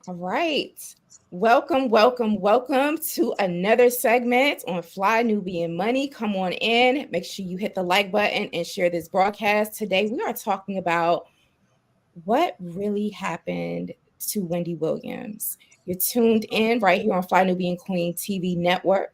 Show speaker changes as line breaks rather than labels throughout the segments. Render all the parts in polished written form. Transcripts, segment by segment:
All right. Welcome to another segment on Fly Nubian Money. Come on in. Make sure you hit the like button and share this broadcast. Today, we are talking about what really happened to Wendy Williams. You're tuned in right here on Fly Nubian Queen TV network.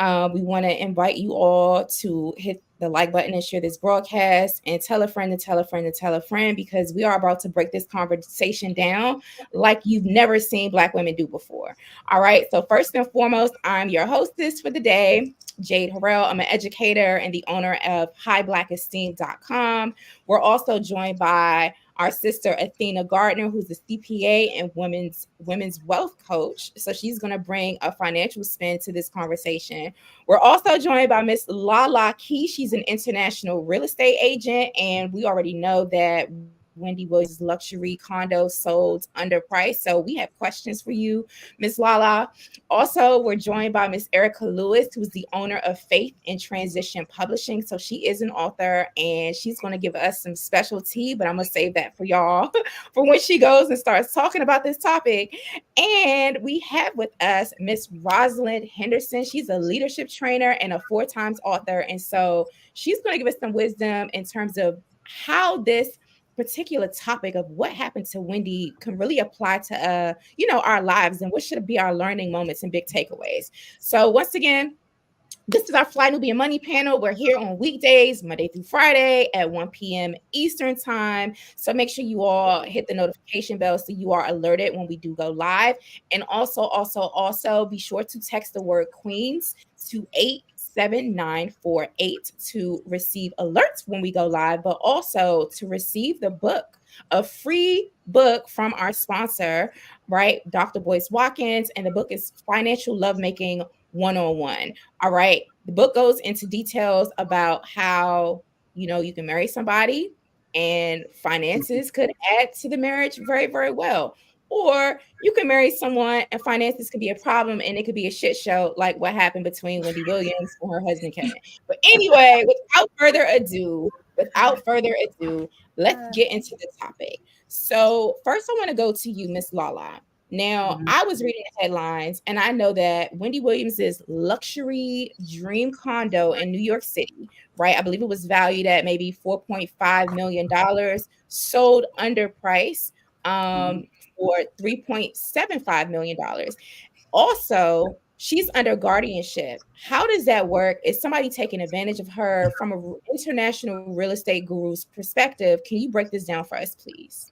We want to invite you all to hit the like button and share this broadcast and tell a friend and tell a friend and tell a friend because we are about to break this conversation down like you've never seen Black women do before. All right. So, first and foremost, I'm your hostess for the day, Jade Harrell. I'm an educator and the owner of highblackesteem.com. We're also joined by our sister Athena Gardner, who's a CPA and women's wealth coach. So she's going to bring a financial spin to this conversation. We're also joined by Miss Lala Key. She's an international real estate agent, and we already know that Wendy Williams' luxury condo sold underpriced. So we have questions for you, Miss Lala. Also, we're joined by Miss Erica Lewis, who's the owner of Faith in Transition Publishing. So she is an author and she's going to give us some special tea, but I'm going to save that for y'all for when she goes and starts talking about this topic. And we have with us Miss Rosalind Henderson. She's a leadership trainer and a 4 times author. And so she's going to give us some wisdom in terms of how this particular topic of what happened to Wendy can really apply to our lives and what should be our learning moments and big takeaways. So once again, this is our Fly Nubian Money panel. We're here on weekdays, Monday through Friday at 1 p.m. Eastern time. So make sure you all hit the notification bell so you are alerted when we do go live. And also be sure to text the word Queens to 87948 to receive alerts when we go live, but also to receive the book, a free book from our sponsor, right? Dr. Boyce Watkins. And the book is Financial Lovemaking 101. All right. The book goes into details about how, you can marry somebody and finances could add to the marriage very, very well. Or you can marry someone and finances could be a problem and it could be a shit show like what happened between Wendy Williams and her husband Kevin. But anyway, without further ado, let's get into the topic. So first I want to go to you, Miss Lala. Now,
Mhm.
I was reading the headlines and I know that Wendy Williams's luxury dream condo in New York City, right? I believe it was valued at maybe $4.5 million, sold under price
Mhm.
for $3.75 million. Also, she's under guardianship. How does that work? Is somebody taking advantage of her from an international real estate guru's perspective? Can you break this down for us, please?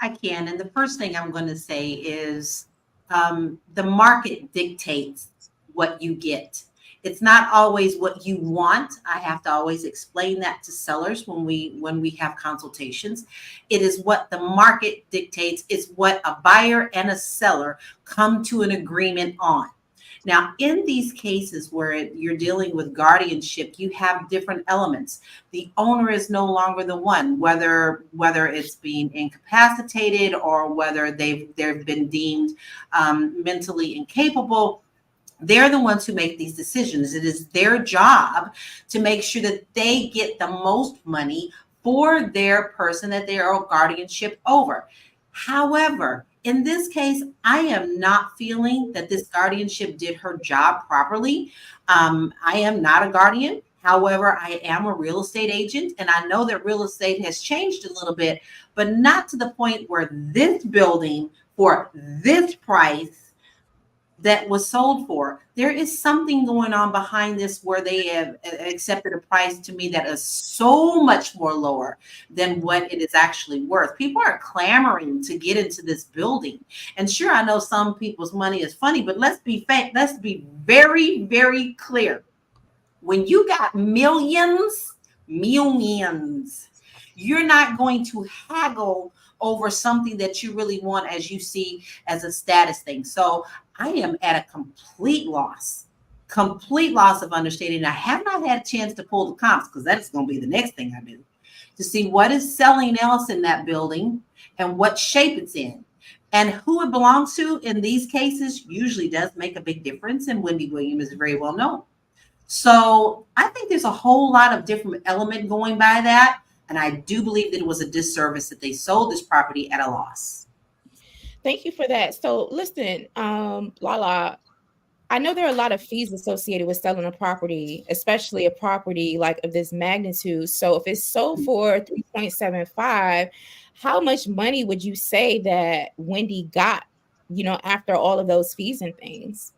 I can. And the first thing I'm going to say is the market dictates what you get. It's not always what you want. I have to always explain that to sellers when we have consultations. It is what the market dictates. It's what a buyer and a seller come to an agreement on. Now, in these cases where you're dealing with guardianship, you have different elements. The owner is no longer the one, whether it's being incapacitated or whether they've been deemed mentally incapable. They're the ones who make these decisions. It is their job to make sure that they get the most money for their person that they are guardianship over. However, in this case, I am not feeling that this guardianship did her job properly. I am not a guardian. However, I am a real estate agent, and I know that real estate has changed a little bit, but not to the point where this building for this price that was sold for. There is something going on behind this where they have accepted a price to me that is so much more lower than what it is actually worth. People are clamoring to get into this building. And sure, I know some people's money is funny, but let's be very, very clear. When you got millions, you're not going to haggle over something that you really want as you see as a status thing. So I am at a complete loss of understanding. I have not had a chance to pull the comps because that's going to be the next thing I do to see what is selling else in that building and what shape it's in. And who it belongs to in these cases usually does make a big difference. And Wendy Williams is very well known. So I think there's a whole lot of different element going by that. And I do believe that it was a disservice that they sold this property at a loss.
Thank you for that. So listen, Lala, I know there are a lot of fees associated with selling a property, especially a property like of this magnitude. So if it's sold for 3.75, how much money would you say that Wendy got, after all of those fees and things?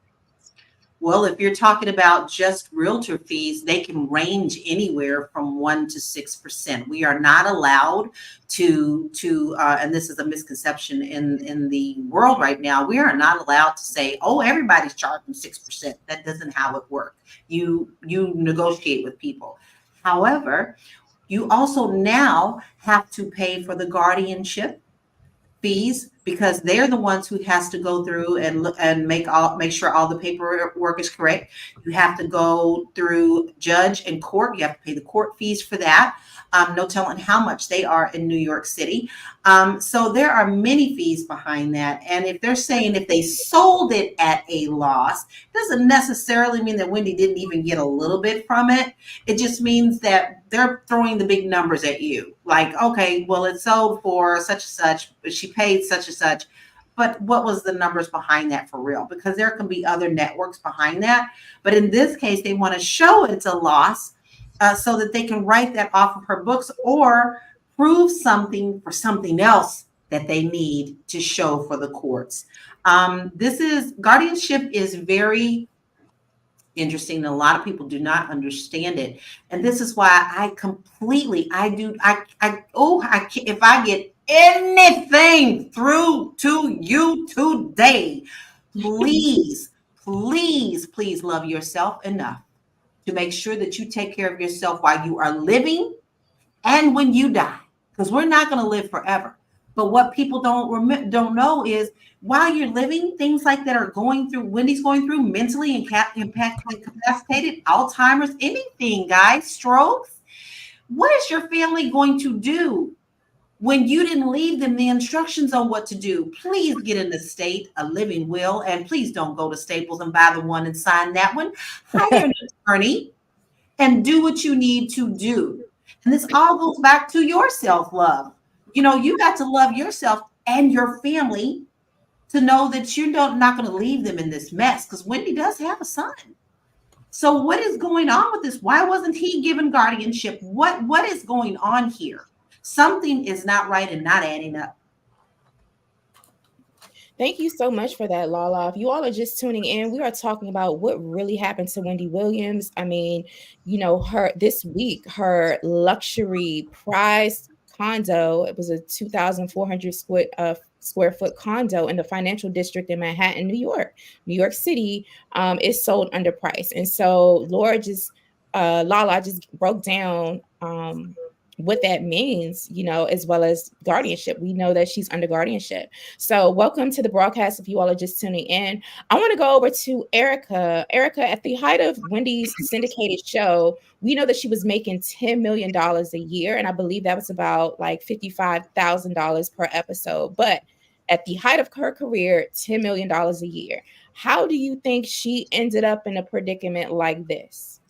Well, if you're talking about just realtor fees, they can range anywhere from 1 to 6%. We are not allowed and this is a misconception in the world right now. We are not allowed to say, "Oh, everybody's charging 6%." That doesn't how it works. You negotiate with people. However, you also now have to pay for the guardianship fees because they're the ones who has to go through and look and make sure all the paperwork is correct. You have to go through judge and court. You have to pay the court fees for that. No telling how much they are in New York City. So there are many fees behind that. And if they're saying if they sold it at a loss, doesn't necessarily mean that Wendy didn't even get a little bit from it. It just means that they're throwing the big numbers at you. Like, okay, well, it sold for such and such, but she paid such and such. But what was the numbers behind that for real? Because there can be other networks behind that. But in this case, they want to show it's a loss so that they can write that off of her books or prove something for something else that they need to show for the courts. Guardianship is very interesting, and a lot of people do not understand it. And this is why if I get anything through to you today, please love yourself enough to make sure that you take care of yourself while you are living and when you die, because we're not going to live forever. But what people don't know is while you're living, things like that are going through, Wendy's going through mentally incapacitated, Alzheimer's, anything, guys, strokes. What is your family going to do when you didn't leave them the instructions on what to do? Please get an estate, a living will, and please don't go to Staples and buy the one and sign that one. Hire an attorney and do what you need to do. And this all goes back to your self-love. You got to love yourself and your family to know that you're not going to leave them in this mess, because Wendy does have a son. So what is going on with this? Why wasn't he given guardianship? What is going on here? Something is not right and not adding up.
Thank you so much for that, Lala. If you all are just tuning in, we are talking about what really happened to Wendy Williams. I mean, her this week, her luxury prize condo, it was a 2,400 square foot condo in the financial district in Manhattan, New York City, is sold under price. And so Lala just broke down what that means, as well as guardianship. We know that she's under guardianship. So welcome to the broadcast. If you all are just tuning in, I want to go over to Erica. Erica, at the height of Wendy's syndicated show, we know that she was making $10 million a year. And I believe that was about like $55,000 per episode. But at the height of her career, $10 million a year. How do you think she ended up in a predicament like this?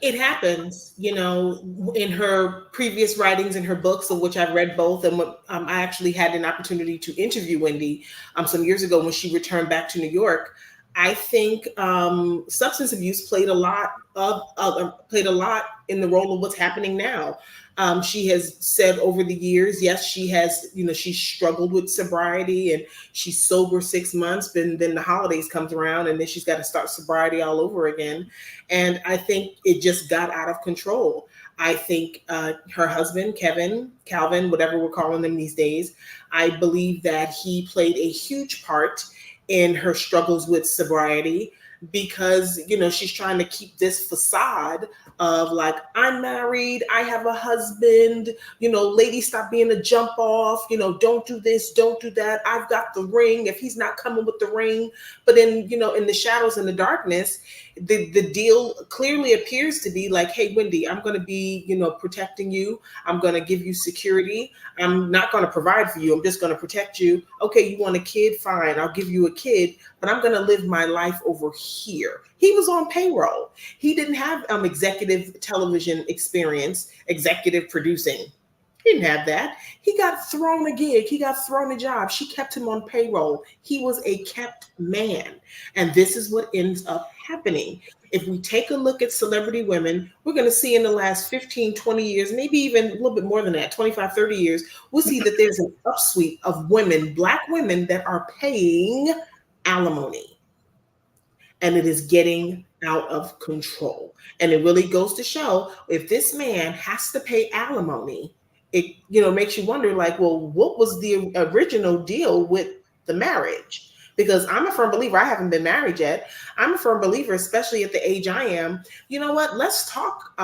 It happens, in her previous writings in her books, of which I've read both. And I actually had an opportunity to interview Wendy some years ago when she returned back to New York. I think substance abuse played a lot in the role of what's happening now. She has said over the years, yes, she has, she's struggled with sobriety, and she's sober 6 months, then the holidays comes around, and then she's got to start sobriety all over again. And I think it just got out of control. I think her husband, Calvin, whatever we're calling them these days, I believe that he played a huge part in her struggles with sobriety, because she's trying to keep this facade of like, I'm married, I have a husband, lady, stop being a jump off, don't do this, don't do that, I've got the ring, if he's not coming with the ring. But then in the shadows and the darkness, the deal clearly appears to be like, hey, Wendy, I'm going to be protecting you, I'm going to give you security, I'm not going to provide for you, I'm just going to protect you. Okay, you want a kid, fine, I'll give you a kid, but I'm going to live my life over here. He was on payroll. He didn't have executive television experience, executive producing. He didn't have that. He got thrown a gig. He got thrown a job. She kept him on payroll. He was a kept man. And this is what ends up happening. If we take a look at celebrity women, we're going to see in the last 15, 20 years, maybe even a little bit more than that, 25, 30 years, we'll see that there's an upsweep of women, Black women, that are paying alimony. And it is getting out of control. And it really goes to show, if this man has to pay alimony, it makes you wonder, like, well, what was the original deal with the marriage? Because I'm a firm believer, I haven't been married yet. I'm a firm believer, especially at the age I am. You know what? Let's talk.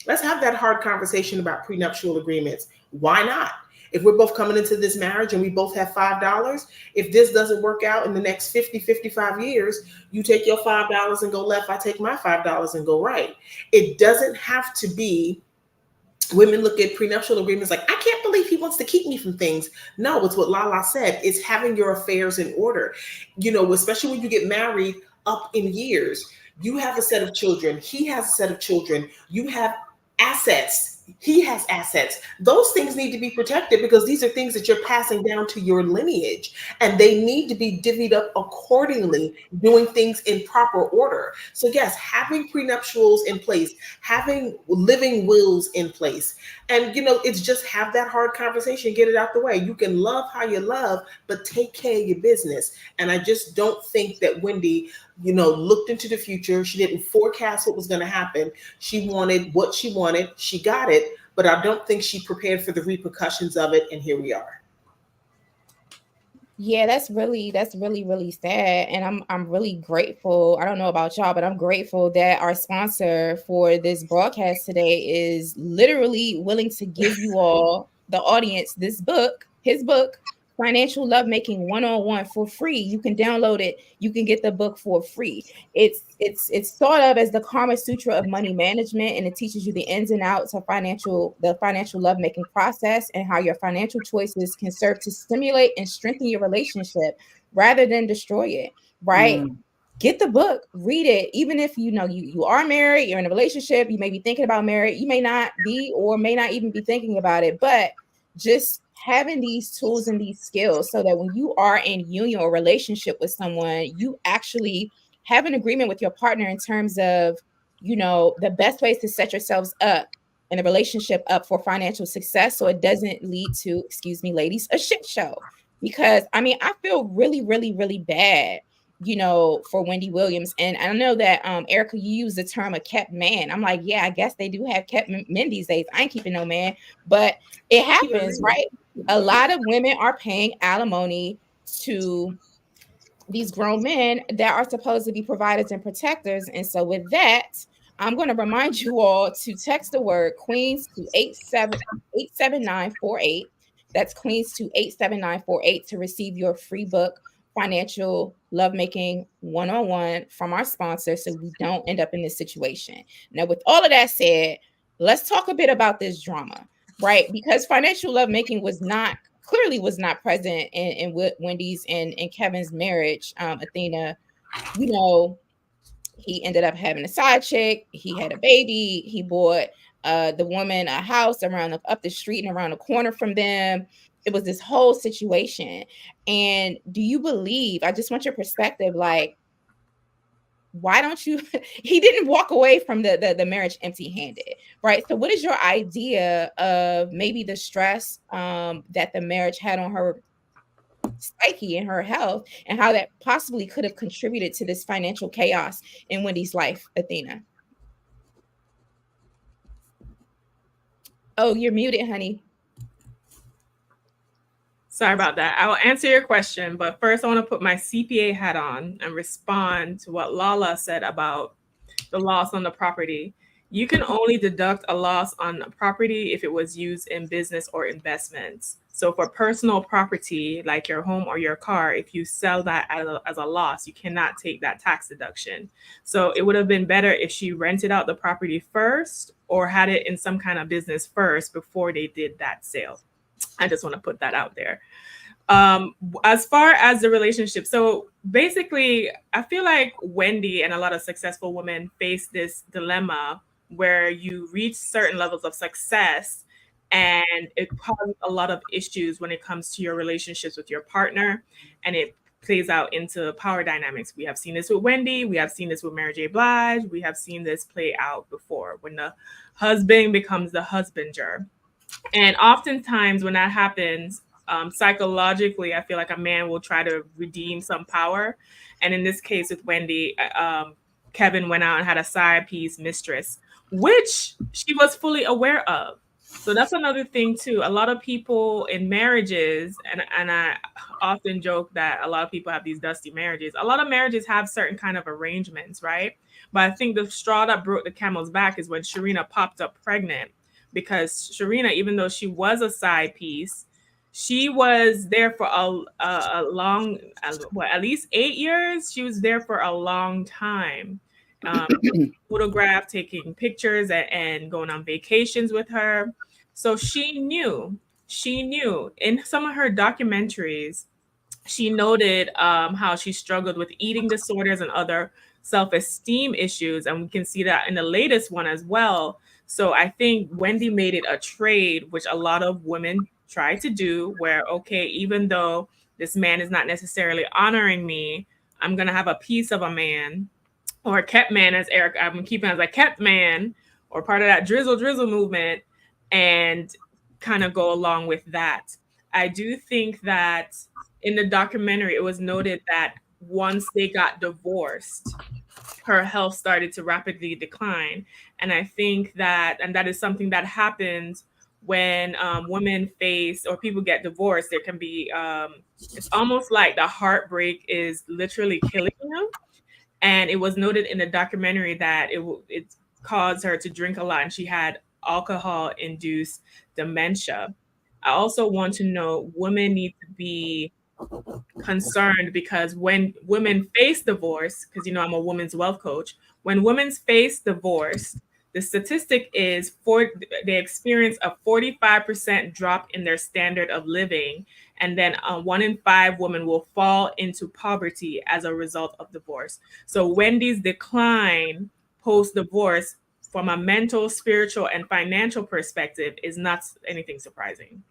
Let's have that hard conversation about prenuptial agreements. Why not? If we're both coming into this marriage and we both have $5, if this doesn't work out in the next 50, 55 years, you take your $5 and go left, I take my $5 and go right. It doesn't have to be. Women look at prenuptial agreements like, I can't believe he wants to keep me from things. No, it's what Lala said. It's having your affairs in order. Especially when you get married up in years, you have a set of children. He has a set of children. You have assets. He has assets. Those things need to be protected because these are things that you're passing down to your lineage, and they need to be divvied up accordingly, doing things in proper order. So yes, having prenuptials in place, having living wills in place, and it's just have that hard conversation, get it out the way. You can love how you love, but take care of your business. And I just don't think that Wendy looked into the future. She didn't forecast what was going to happen. She wanted what she wanted. She got it, but I don't think she prepared for the repercussions of it. And here we are.
Yeah, that's really, really sad. And I'm really grateful. I don't know about y'all, but I'm grateful that our sponsor for this broadcast today is literally willing to give you all, the audience, his book, Financial Lovemaking 101 for free. You can download it. You can get the book for free. It's thought of as the Karma Sutra of money management, and it teaches you the ins and outs of the financial lovemaking process and how your financial choices can serve to stimulate and strengthen your relationship rather than destroy it. Right? Get the book, read it. Even if you are married, you're in a relationship, you may be thinking about marriage, you may not be, or may not even be thinking about it, but just having these tools and these skills so that when you are in union or relationship with someone, you actually have an agreement with your partner in terms of, the best ways to set yourselves up in a relationship up for financial success, so it doesn't lead to, excuse me, ladies, a shit show. Because I feel really, really, really bad, for Wendy Williams. And I know that Erica, you use the term a kept man. I'm like, yeah, I guess they do have kept men these days. I ain't keeping no man, but it happens, right? A lot of women are paying alimony to these grown men that are supposed to be providers and protectors. And so with that, I'm going to remind you all to text the word Queens to 87948. That's Queens to 87948 to receive your free book, Financial Lovemaking 101, from our sponsor, so we don't end up in this situation. Now, with all of that said, let's talk a bit about this drama, right? Because financial lovemaking clearly was not present in Wendy's and Kevin's marriage. Athena, he ended up having a side chick. He had a baby. He bought the woman a house up the street and around the corner from them. It was this whole situation. And do you believe, I just want your perspective, like, why don't you, he didn't walk away from the marriage empty-handed, right? So what is your idea of maybe the stress that the marriage had on her psyche and her health, and how that possibly could have contributed to this financial chaos in Wendy's life, Athena? Oh, you're muted, honey.
Sorry about that. I will answer your question, but first I want to put my CPA hat on and respond to what Lala said about the loss on the property. You can only deduct a loss on a property if it was used in business or investments. So for personal property, like your home or your car, if you sell that as a loss, you cannot take that tax deduction. So it would have been better if she rented out the property first or had it in some kind of business first before they did that sale. I just want to put that out there. As far as the relationship, so basically, I feel like Wendy and a lot of successful women face this dilemma where you reach certain levels of success and it causes a lot of issues when it comes to your relationships with your partner, and it plays out into power dynamics. We have seen this with Wendy, we have seen this with Mary J. Blige, we have seen this play out before when the husband becomes the husbander. And oftentimes when that happens, psychologically, I feel like a man will try to redeem some power. And in this case with Wendy, Kevin went out and had a side piece mistress, which she was fully aware of. So that's another thing too. A lot of people in marriages, and I often joke that a lot of people have these dusty marriages. A lot of marriages have certain kind of arrangements, right? But I think the straw that broke the camel's back is when Sharina popped up pregnant, because Sharina, even though she was a side piece, she was there for a long, what, at least 8 years. She was there for a long time. Um, photographed, taking pictures, and going on vacations with her. So she knew in some of her documentaries, she noted how she struggled with eating disorders and other self-esteem issues. And we can see that in the latest one as well. So I think Wendy made it a trade, which a lot of women try to do, where, okay, even though this man is not necessarily honoring me, I'm going to have a piece of a man, or a kept man, as Eric, I'm keeping as a kept man, or part of that drizzle movement, and kind of go along with that. I do think that in the documentary, it was noted that once they got divorced, her health started to rapidly decline. And I think that, and that is something that happens when women face, or people get divorced. There can be, it's almost like the heartbreak is literally killing them. And it was noted in the documentary that it caused her to drink a lot, and she had alcohol-induced dementia. I also want to know, women need to be concerned, because when women face divorce, because I'm a women's wealth coach, when women face divorce, the statistic is they experience a 45% drop in their standard of living, and then 1 in 5 women will fall into poverty as a result of divorce. So Wendy's decline post-divorce, from a mental, spiritual, and financial perspective, is not anything surprising.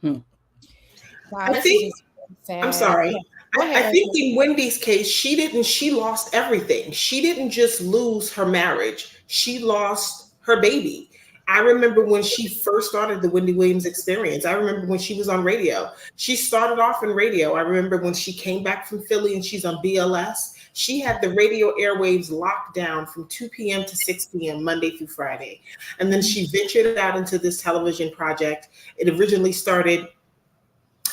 Wow,
I think, I'm sorry.
Yeah.
I think in Wendy's case, she lost everything. She didn't just lose her marriage. She lost her baby. I remember when she first started the Wendy Williams experience. I remember when she was on radio. She started off in radio. I remember when she came back from Philly and she's on BLS. She had the radio airwaves locked down from 2 p.m. to 6 p.m. Monday through Friday. And then she ventured out into this television project. It originally started,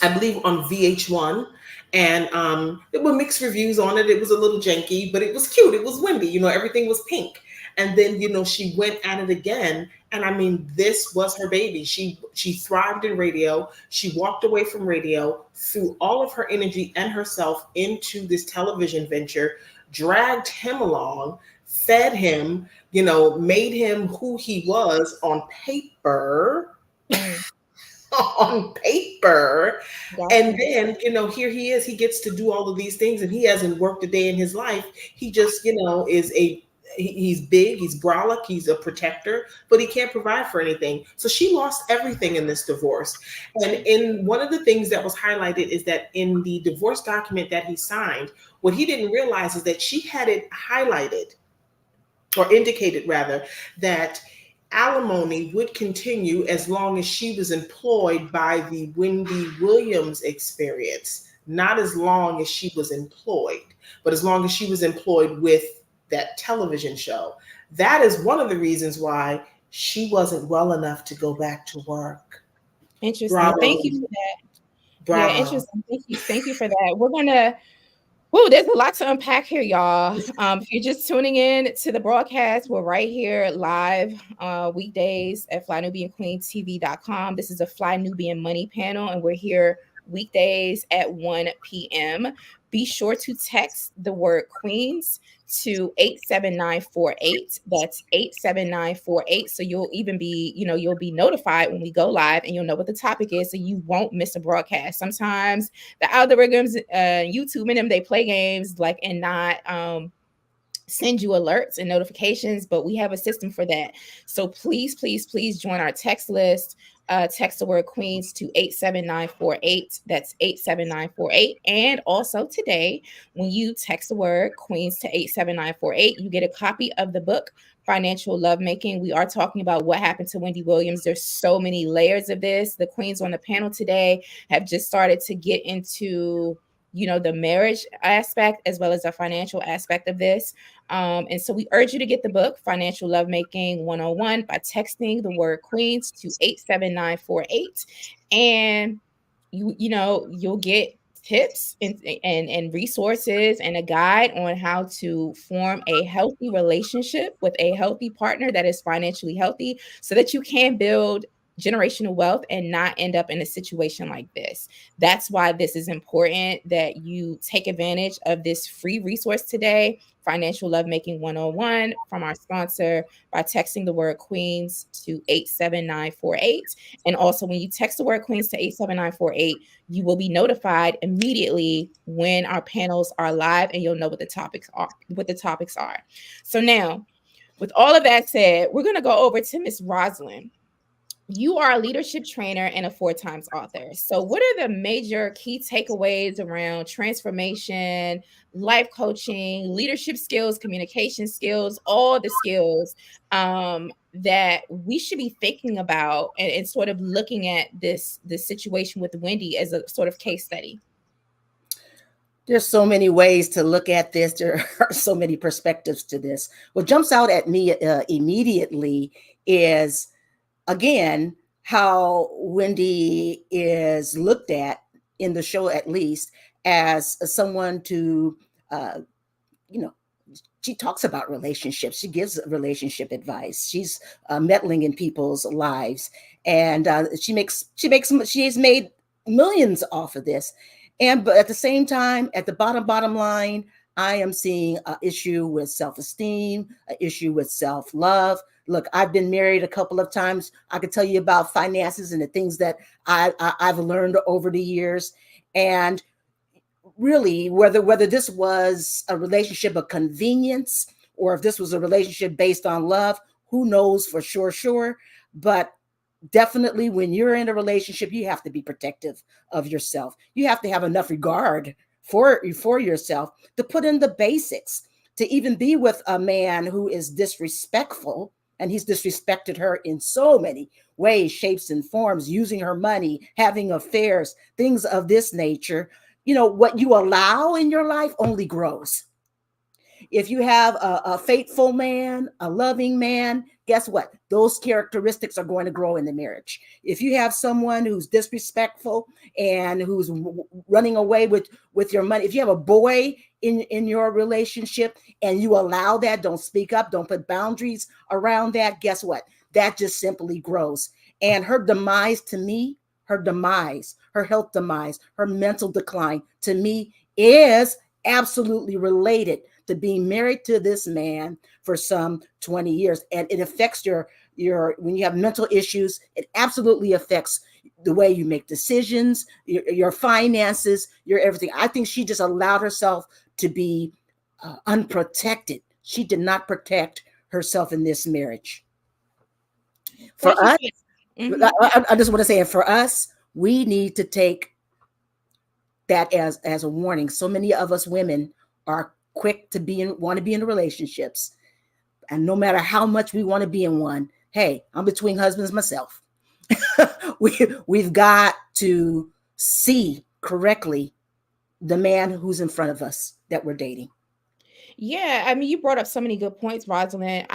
I believe, on VH1, and there were mixed reviews on it. It was a little janky, but it was cute. It was Wendy, everything was pink. And then, she went at it again. And I mean, this was her baby. She thrived in radio. She walked away from radio, threw all of her energy and herself into this television venture, dragged him along, fed him, made him who he was on paper. On paper. And then, here he is, he gets to do all of these things, and he hasn't worked a day in his life. He just, he's big, he's brolic, he's a protector, but he can't provide for anything. So she lost everything in this divorce. And in one of the things that was highlighted is that in the divorce document that he signed, what he didn't realize is that she had it highlighted, or indicated rather, that alimony would continue as long as she was employed by the Wendy Williams experience, not as long as she was employed, but as long as she was employed with that television show. That is one of the reasons why she wasn't well enough to go back to work.
Interesting.
Bravo.
Thank you for that.
Bravo.
Yeah, interesting. Thank you for that. We're gonna there's a lot to unpack here, y'all. If you're just tuning in to the broadcast, we're right here live weekdays at flynubianqueentv.com. This is a Fly Nubian Money panel, and we're here weekdays at 1 p.m. Be sure to text the word Queens to 87948. That's 87948. So you'll even be, you'll be notified when we go live, and you'll know what the topic is, so you won't miss a broadcast. Sometimes the algorithms, YouTube and them, they play games and not send you alerts and notifications, but we have a system for that. So please join our text list. text the word Queens to 87948. That's 87948. And also today, when you text the word Queens to 87948, you get a copy of the book, Financial Lovemaking. We are talking about what happened to Wendy Williams. There's so many layers of this. The queens on the panel today have just started to get into, you know, the marriage aspect as well as the financial aspect of this. And so we urge you to get the book, Financial Lovemaking 101, by texting the word Queens to 87948. And you'll get tips and resources and a guide on how to form a healthy relationship with a healthy partner that is financially healthy so that you can build generational wealth and not end up in a situation like this. That's why this is important that you take advantage of this free resource today, Financial Lovemaking 101, from our sponsor, by texting the word Queens to 87948. And also, when you text the word Queens to 87948, you will be notified immediately when our panels are live, and you'll know what the topics are. So now, with all of that said, we're going to go over to Miss Rosalind. You are a leadership trainer and a 4-times author. So what are the major key takeaways around transformation, life coaching, leadership skills, communication skills, all the skills that we should be thinking about and sort of looking at this situation with Wendy as a sort of case study?
There's so many ways to look at this. There are so many perspectives to this. What jumps out at me immediately is, again, how Wendy is looked at in the show, at least, as someone to, she talks about relationships. She gives relationship advice. She's meddling in people's lives, and she has made millions off of this. But at the same time, at the bottom line, I am seeing an issue with self-esteem, an issue with self-love. Look, I've been married a couple of times. I could tell you about finances and the things that I've learned over the years. And really, whether this was a relationship of convenience or if this was a relationship based on love, who knows for sure. But definitely, when you're in a relationship, you have to be protective of yourself. You have to have enough regard for yourself to put in the basics, to even be with a man who is disrespectful. And he's disrespected her in so many ways, shapes, and forms, using her money, having affairs, things of this nature. What you allow in your life only grows. If you have a faithful man, a loving man, guess what? Those characteristics are going to grow in the marriage. If you have someone who's disrespectful and who's running away with your money, if you have a boy in your relationship and you allow that, don't speak up, don't put boundaries around that, guess what? That just simply grows. And her demise, to me, her health demise, her mental decline, to me, is absolutely related to being married to this man for some 20 years. And it affects your when you have mental issues, it absolutely affects the way you make decisions, your finances, your everything. I think she just allowed herself to be unprotected. She did not protect herself in this marriage. For us, I just want to say, for us, we need to take that as a warning. So many of us women are quick to want to be in relationships, and no matter how much we want to be in one, hey, I'm between husbands myself. We've got to see correctly the man who's in front of us that we're dating.
Yeah, I mean, you brought up so many good points, Rosalind.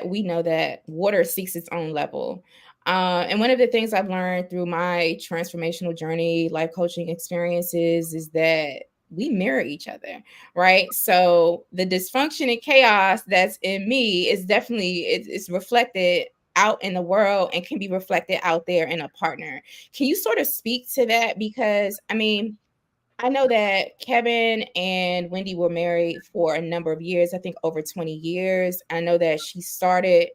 We know that water seeks its own level. And one of the things I've learned through my transformational journey, life coaching experiences, is that we mirror each other, right? So the dysfunction and chaos that's in me is definitely, it's reflected out in the world and can be reflected out there in a partner. Can you sort of speak to that? Because, I mean, I know that Kevin and Wendy were married for a number of years, I think over 20 years. I know that she started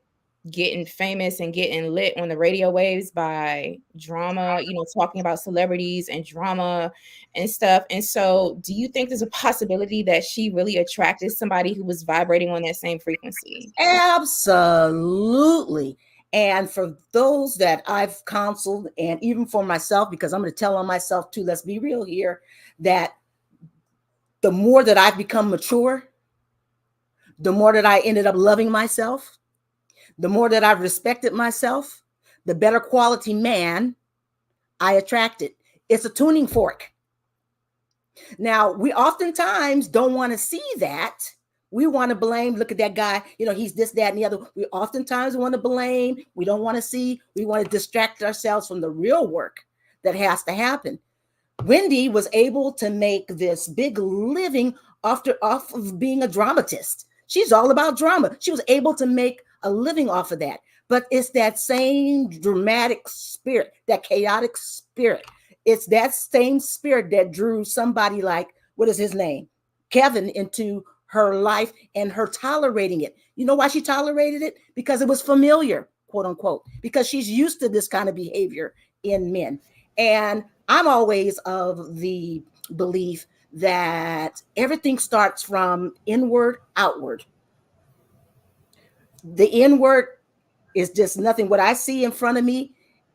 getting famous and getting lit on the radio waves by drama, talking about celebrities and drama and stuff. And so do you think there's a possibility that she really attracted somebody who was vibrating on that same frequency?
Absolutely. And for those that I've counseled, and even for myself, because I'm going to tell on myself too, let's be real here, that the more that I've become mature, the more that I ended up loving myself, the more that I've respected myself, the better quality man I attracted. It's a tuning fork. Now, we oftentimes don't want to see that. We want to blame, look at that guy, he's this, that, and the other. We oftentimes want to blame. We don't want to see. We want to distract ourselves from the real work that has to happen. Wendy was able to make this big living off of being a dramatist. She's all about drama. She was able to make a living off of that. But it's that same dramatic spirit, that chaotic spirit. It's that same spirit that drew somebody like, what is his name? Kevin into her life, and her tolerating it. You know why she tolerated it? Because it was familiar, quote unquote, because she's used to this kind of behavior in men. And I'm always of the belief that everything starts from inward outward. The inward is just nothing. What I see in front of me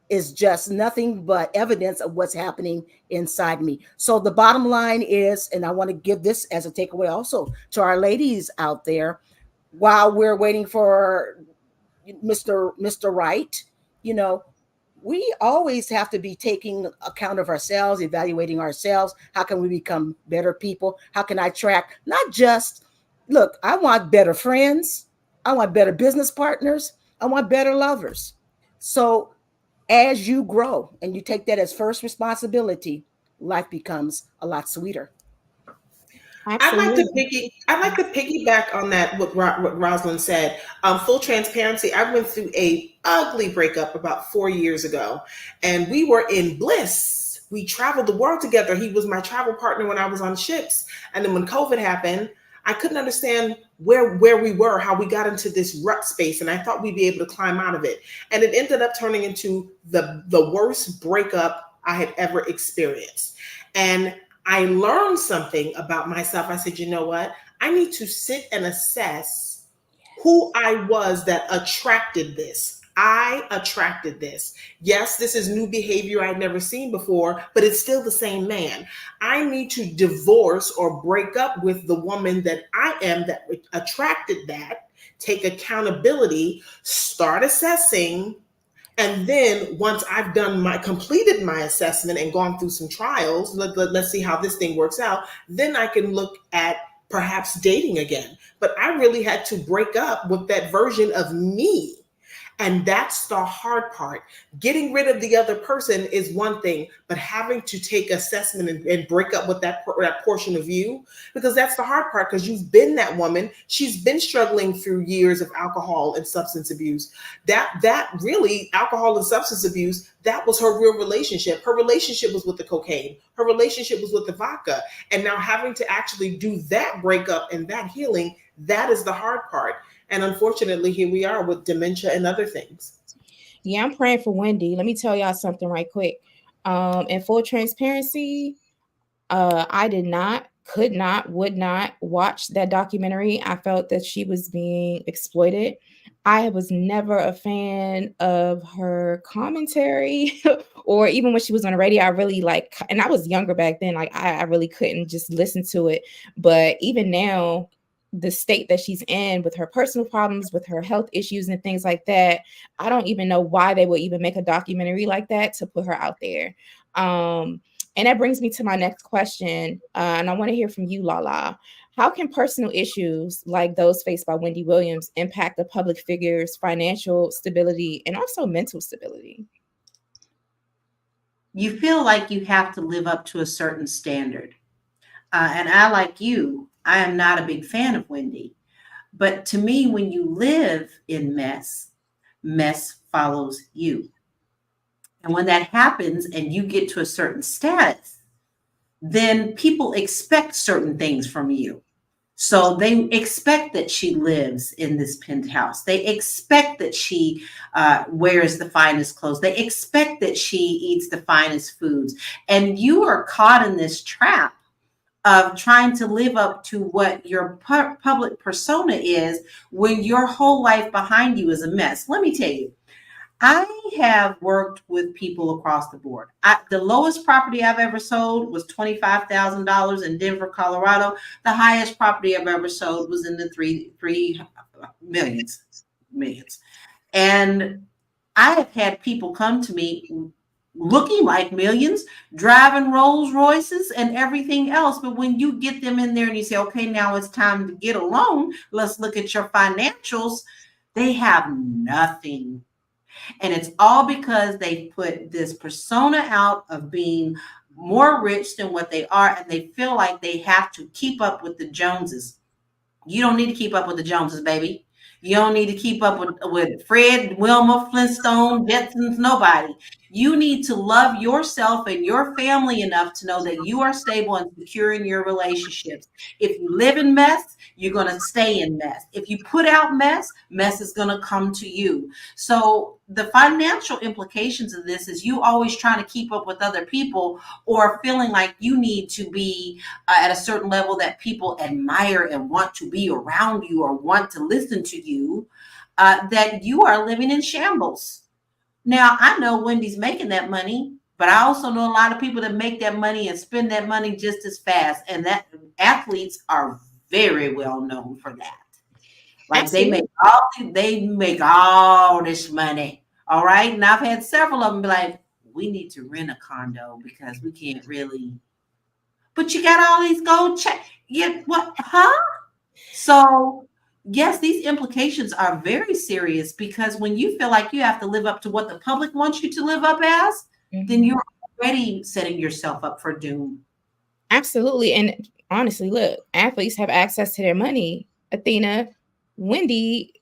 is just nothing but evidence of what's happening inside me. So the bottom line is, and I want to give this as a takeaway also to our ladies out there, while we're waiting for Mr. Right, we always have to be taking account of ourselves, evaluating ourselves. How can we become better people? How can I track? Not just, look, I want better friends. I want better business partners. I want better lovers. So as you grow and you take that as first responsibility, life becomes a lot sweeter.
Absolutely.
I'd like to piggyback on that, what Rosalind said. Full transparency, I went through a ugly breakup about 4 years ago, and we were in bliss. We traveled the world together. He was my travel partner when I was on ships. And then when COVID happened, I couldn't understand where we were, how we got into this rut space, and I thought we'd be able to climb out of it. And it ended up turning into the worst breakup I had ever experienced. And I learned something about myself. I said, you know what? I need to sit and assess who I was that attracted this. I attracted this. Yes, this is new behavior I'd never seen before, but it's still the same man. I need to divorce or break up with the woman that I am that attracted that, take accountability, start assessing. And then once I've completed my assessment and gone through some trials, let's see how this thing works out, then I can look at perhaps dating again. But I really had to break up with that version of me. And that's the hard part. Getting rid of the other person is one thing, but having to take assessment and break up with that portion of you, because that's the hard part, because you've been that woman. She's been struggling through years of alcohol and substance abuse. That really, alcohol and substance abuse, that was her real relationship. Her relationship was with the cocaine. Her relationship was with the vodka. And now having to actually do that breakup and that healing, that is the hard part. And unfortunately, here we are with dementia and other things.
Yeah, I'm praying for Wendy. Let me tell y'all something right quick. In full transparency, I could not, would not watch that documentary. I felt that she was being exploited. I was never a fan of her commentary or even when she was on the radio, I really and I was younger back then, I really couldn't just listen to it. But even now, the state that she's in with her personal problems, with her health issues and things like that, I don't even know why they would even make a documentary like that to put her out there. And that brings me to my next question. And I want to hear from you, Lala. How can personal issues like those faced by Wendy Williams impact a public figure's financial stability and also mental stability?
You feel like you have to live up to a certain standard. And I, like you, I am not a big fan of Wendy. But to me, when you live in mess, mess follows you. And when that happens and you get to a certain status, then people expect certain things from you. So they expect that she lives in this penthouse. They expect that she wears the finest clothes. They expect that she eats the finest foods. And you are caught in this trap of trying to live up to what your public persona is when your whole life behind you is a mess. Let me tell you, I have worked with people across the board. The lowest property I've ever sold was $25,000 in Denver, Colorado. The highest property I've ever sold was in the three millions. And I have had people come to me looking like millions, driving Rolls Royces and everything else. But when you get them in there and you say, okay, now it's time to get a loan, let's look at your financials, they have nothing. And it's all because they put this persona out of being more rich than what they are, and they feel like they have to keep up with the Joneses. You don't need to keep up with the Joneses, baby. You don't need to keep up with Fred, Wilma, Flintstone, Jetsons, nobody. You need to love yourself and your family enough to know that you are stable and secure in your relationships. If you live in mess, you're going to stay in mess. If you put out mess, mess is going to come to you. So the financial implications of this is you always trying to keep up with other people or feeling like you need to be at a certain level that people admire and want to be around you or want to listen to you, that you are living in shambles. Now, I know Wendy's making that money, but I also know a lot of people that make that money and spend that money just as fast. And that athletes are very well known for that. Like they make all this money. All right. And I've had several of them be like, we need to rent a condo because we can't really. But you got all these gold check. Yeah, what? Huh? So yes, these implications are very serious because when you feel like you have to live up to what the public wants you to live up as, then you're already setting yourself up for doom.
Absolutely. And honestly, look, athletes have access to their money. Athena, Wendy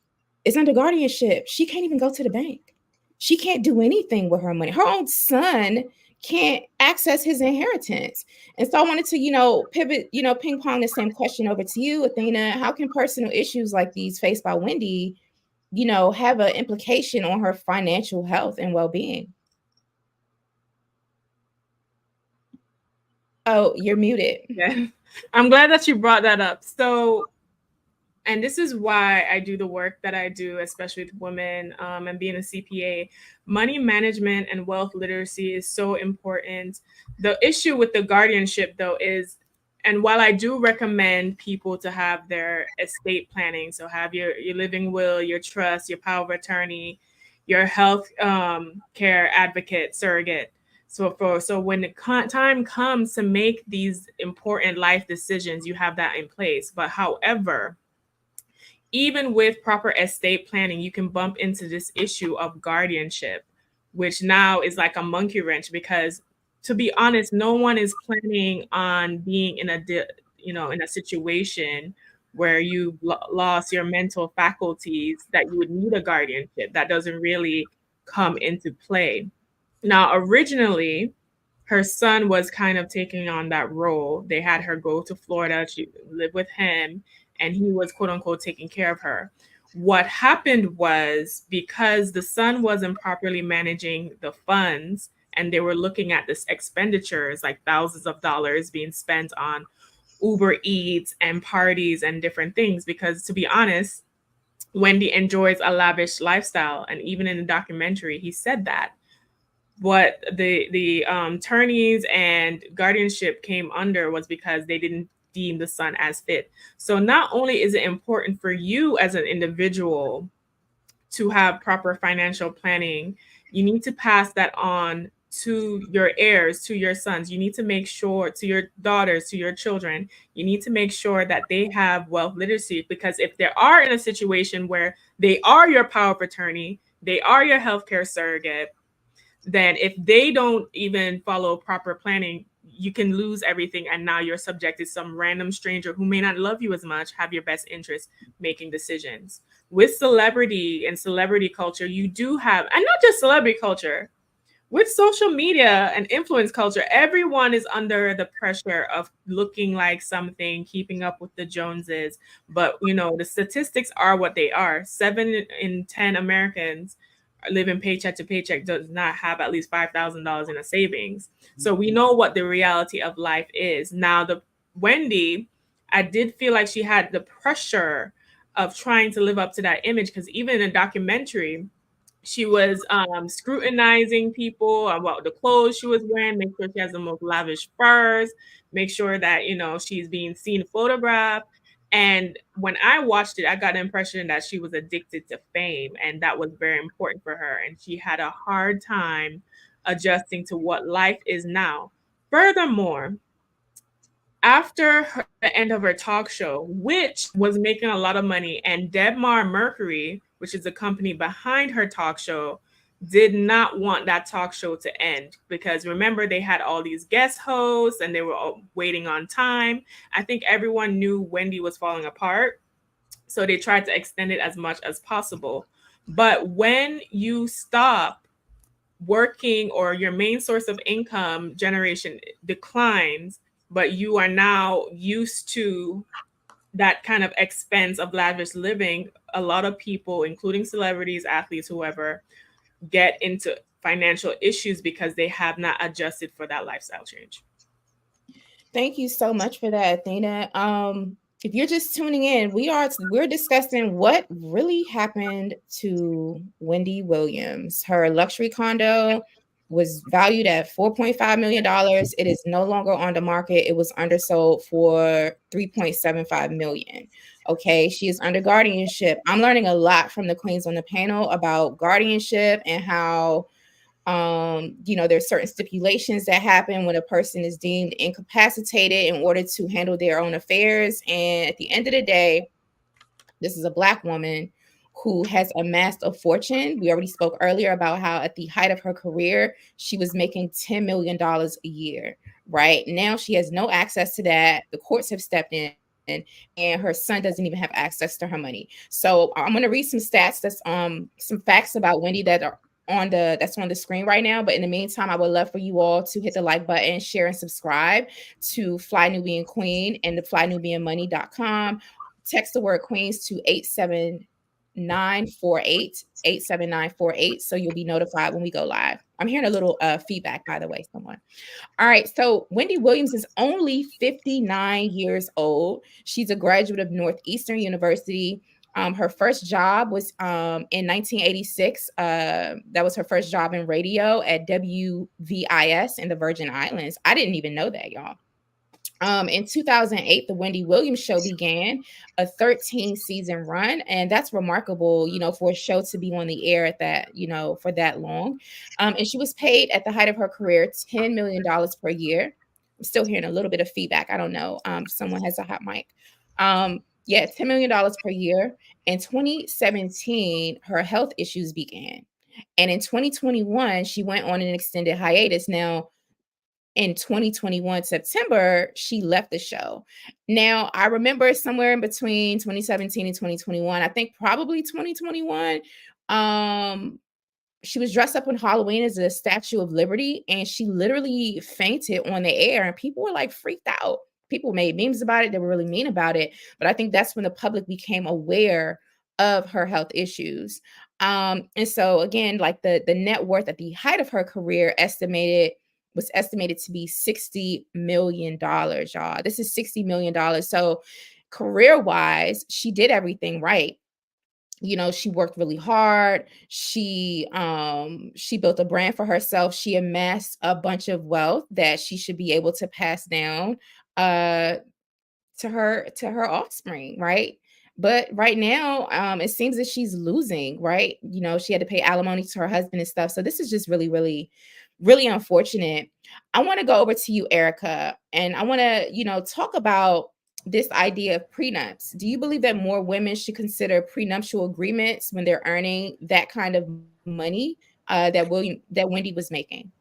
is under guardianship. She can't even go to the bank. She can't do anything with her money. Her own son can't access his inheritance. And so I wanted to, pivot, ping pong the same question over to you, Athena. How can personal issues like these faced by Wendy, have an implication on her financial health and well-being? Oh, you're muted.
Yeah. I'm glad that you brought that up. So, and this is why I do the work that I do, especially with women and being a CPA. Money management and wealth literacy is so important. The issue with the guardianship, though, is, and while I do recommend people to have their estate planning, so have your living will, your trust, your power of attorney, your health care advocate, surrogate. So when the time comes to make these important life decisions, you have that in place. But however, even with proper estate planning, you can bump into this issue of guardianship, which now is like a monkey wrench because, to be honest, no one is planning on being in a situation where you lost your mental faculties that you would need a guardianship. That doesn't really come into play. Now, originally, her son was kind of taking on that role. They had her go to Florida, she lived with him, and he was quote unquote taking care of her. What happened was because the son wasn't properly managing the funds and they were looking at this expenditures, like thousands of dollars being spent on Uber Eats and parties and different things, because to be honest, Wendy enjoys a lavish lifestyle. And even in the documentary, he said that. What the attorneys and guardianship came under was because they didn't deem the son as fit. So not only is it important for you as an individual to have proper financial planning, you need to pass that on to your heirs, to your sons. You need to make sure, to your daughters, to your children, you need to make sure that they have wealth literacy, because if they are in a situation where they are your power of attorney, they are your healthcare surrogate, then if they don't even follow proper planning, you can lose everything. And now you're subject to some random stranger who may not love you as much, have your best interest making decisions. With celebrity and celebrity culture, you do have, and not just celebrity culture, with social media and influence culture, everyone is under the pressure of looking like something, keeping up with the Joneses. But, the statistics are what they are. 7 in 10 Americans living paycheck to paycheck does not have at least $5,000 in a savings. So we know what the reality of life is. Now, Wendy, I did feel like she had the pressure of trying to live up to that image, because even in a documentary, She was scrutinizing people about the clothes she was wearing, make sure she has the most lavish furs, make sure that, she's being seen photographed. And when I watched it, I got the impression that she was addicted to fame, and that was very important for her. And she had a hard time adjusting to what life is now. Furthermore, after the end of her talk show, which was making a lot of money, and Debmar Mercury, which is the company behind her talk show, did not want that talk show to end, because remember, they had all these guest hosts and they were all waiting on time. I think everyone knew Wendy was falling apart, so they tried to extend it as much as possible. But when you stop working or your main source of income generation declines, but you are now used to that kind of expense of lavish living, a lot of people, including celebrities, athletes, whoever, get into financial issues because they have not adjusted for that lifestyle change.
Thank you so much for that, Athena. If you're just tuning in, we're discussing what really happened to Wendy Williams. Her luxury condo was valued at $4.5 million. It is no longer on the market. It was undersold for $3.75 million. Okay, she is under guardianship. I'm learning a lot from the queens on the panel about guardianship and how there's certain stipulations that happen when a person is deemed incapacitated in order to handle their own affairs. And at the end of the day, this is a Black woman who has amassed a fortune. We already spoke earlier about how at the height of her career, she was making $10 million a year. Right now, she has no access to that. The courts have stepped in, and her son doesn't even have access to her money. So I'm going to read some stats, that's some facts about Wendy that are that's on the screen right now. But in the meantime, I would love for you all to hit the like button, share, and subscribe to Fly Nubian Queen and the flynubianmoney.com. Text the word Queens to 87948 so you'll be notified when we go live. I'm hearing a little feedback, by the way, someone. All right, so Wendy Williams is only 59 years old. She's a graduate of Northeastern University. Her first job was in 1986. That was her first job in radio at WVIS in the Virgin Islands. I didn't even know that, y'all. In 2008, the Wendy Williams Show began a 13-season run, and that's remarkable, for a show to be on the air at that, for that long. And she was paid at the height of her career $10 million per year. I'm still hearing a little bit of feedback. I don't know. Someone has a hot mic. $10 million per year. In 2017, her health issues began. And in 2021, she went on an extended hiatus. Now, in 2021, September, she left the show. Now, I remember somewhere in between 2017 and 2021, I think probably 2021, she was dressed up on Halloween as a Statue of Liberty, and she literally fainted on the air, and people were like freaked out. People made memes about it. They were really mean about it. But I think that's when the public became aware of her health issues. And so again, like the net worth at the height of her career was estimated to be $60 million, y'all. This is $60 million. So career-wise, she did everything right. She worked really hard. She built a brand for herself. She amassed a bunch of wealth that she should be able to pass down to her offspring, right? But right now, it seems that she's losing, right? She had to pay alimony to her husband and stuff. So this is just really, really, really unfortunate. I want to go over to you, Erica, and I want to, talk about this idea of prenups. Do you believe that more women should consider prenuptial agreements when they're earning that kind of money that Wendy was making?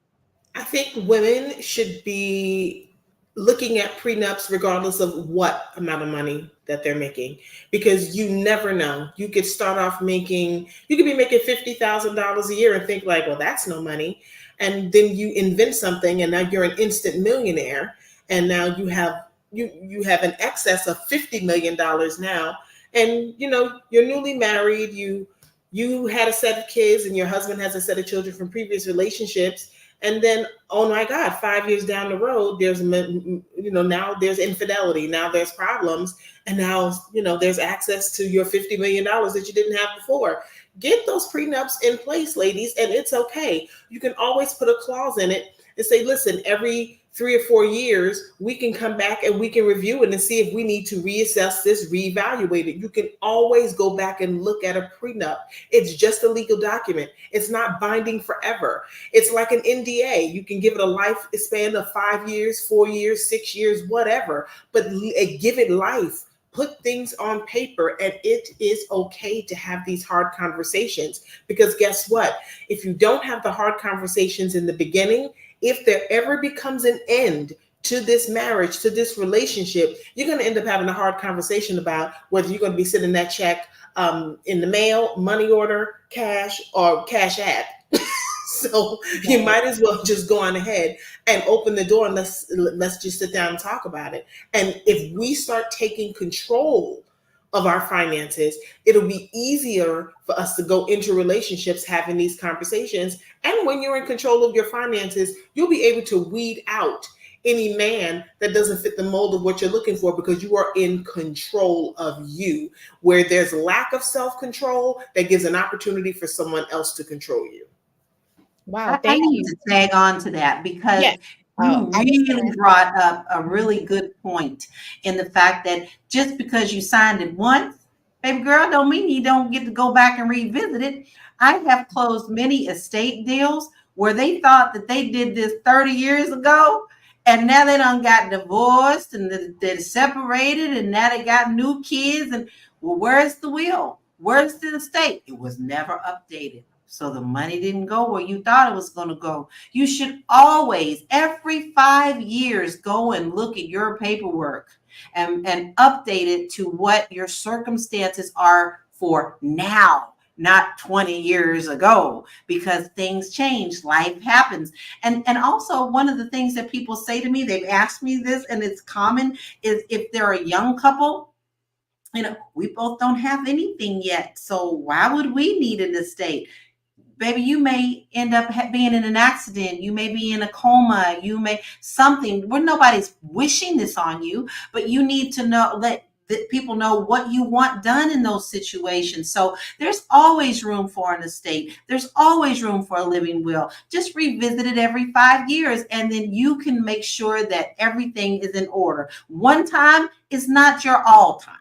I think women should be looking at prenups regardless of what amount of money that they're making, because you never know. You could start off you could be making $50,000 a year and think like, well, that's no money. And then you invent something and now you're an instant millionaire. And now you have an excess of $50 million now. And, you're newly married. You had a set of kids and your husband has a set of children from previous relationships. And then, oh my God, 5 years down the road, there's, now there's infidelity. Now there's problems. And now, there's access to your $50 million that you didn't have before. get those prenups in place, ladies, and it's okay. You can always put a clause in it and say, listen, every 3 or 4 years, we can come back and we can review it and see if we need to reassess this, reevaluate it. You can always go back and look at a prenup. It's just a legal document. It's not binding forever. It's like an NDA. You can give it a lifespan of 5 years, 4 years, 6 years, whatever, but give it life. Put things on paper, and it is okay to have these hard conversations, because guess what? If you don't have the hard conversations in the beginning, if there ever becomes an end to this marriage, to this relationship, you're going to end up having a hard conversation about whether you're going to be sending that check in the mail, money order, cash, or cash app. So you might as well just go on ahead and open the door, and let's just sit down and talk about it. And if we start taking control of our finances, it'll be easier for us to go into relationships having these conversations. And when you're in control of your finances, you'll be able to weed out any man that doesn't fit the mold of what you're looking for, because you are in control of you. Where there's lack of self-control, that gives an opportunity for someone else to control you.
Wow,
I need to tag on to that, because you really brought up a really good point in the fact that just because you signed it once, baby girl, don't mean you don't get to go back and revisit it. I have closed many estate deals where they thought that they did this 30 years ago, and now they done got divorced and they're separated, and now they got new kids. And well, where's the will? Where's the estate? It was never updated. So the money didn't go where you thought it was going to go. You should always, every 5 years, go and look at your paperwork and update it to what your circumstances are for now, not 20 years ago, because things change, life happens. And also, one of the things that people say to me, they've asked me this, and it's common, is if they're a young couple, we both don't have anything yet, so why would we need an estate? Baby, you may end up being in an accident. You may be in a coma. You may something where nobody's wishing this on you, but you need to know, let people know what you want done in those situations. So there's always room for an estate. There's always room for a living will. Just revisit it every 5 years, and then you can make sure that everything is in order. One time is not your all time.